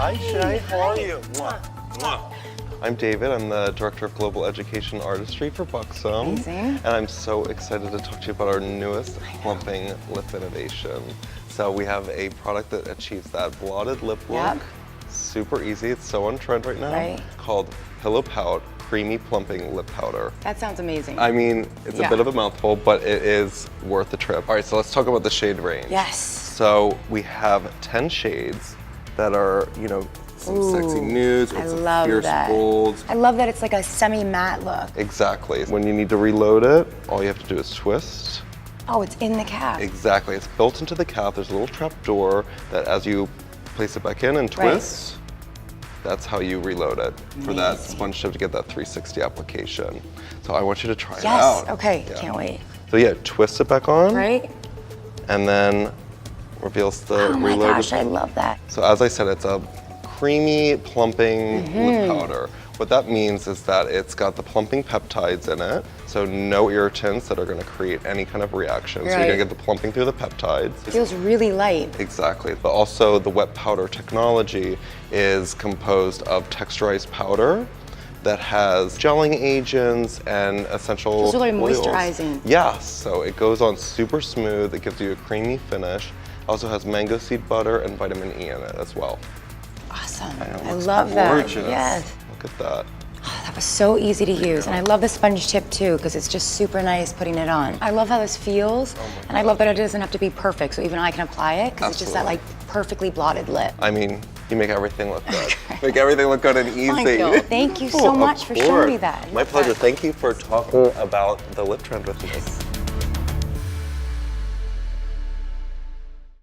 Hi, Shay. How are you? Mwah. Mwah. I'm David. I'm the Director of Global Education and Artistry for Buxom. Amazing. And I'm so excited to talk to you about our newest plumping lip innovation. So we have a product that achieves that blotted lip look. Yep. Super easy. It's so on trend right now. Right. Called PillowPout Creamy Plumping Lip Powder. That sounds amazing. I mean, it's a bit of a mouthful, but it is worth the trip. All right, so let's talk about the shade range. Yes. So we have 10 shades that are, you know, some sexy nudes with some fierce golds. I love that it's like a semi-matte look. Exactly. When you need to reload it, all you have to do is twist. Oh, it's in the cap. Exactly. It's built into the cap. There's a little trap door that as you place it back in and twist, that's how you reload it for that sponge tip to get that 360 application. So I want you to try it out. Yes, okay, can't wait. So yeah, twist it back on. Right? And then reveals the reloaded. Oh my gosh, I love that. So as I said, it's a creamy, plumping lip powder. What that means is that it's got the plumping peptides in it, so no irritants that are going to create any kind of reaction. So you're going to get the plumping through the peptides. It feels really light. Exactly, but also the wet powder technology is composed of texturized powder that has gelling agents and essential It's really oils. moisturizing. Yes, so it goes on super smooth. It gives you a creamy finish. Also has mango seed butter and vitamin E in it as well. Awesome. I know, it I looks love gorgeous. that. Yes. Look at that. Oh, that was so easy to use. And I love the sponge tip too, because it's just super nice putting it on. I love how this feels. And I love that it doesn't have to be perfect, so even I can apply it, because it's just that like perfectly blotted lip. I mean, you make everything look good. Make everything look good and easy. Thank you so much for showing me that. My pleasure. Thank you for talking about the lip trend with me.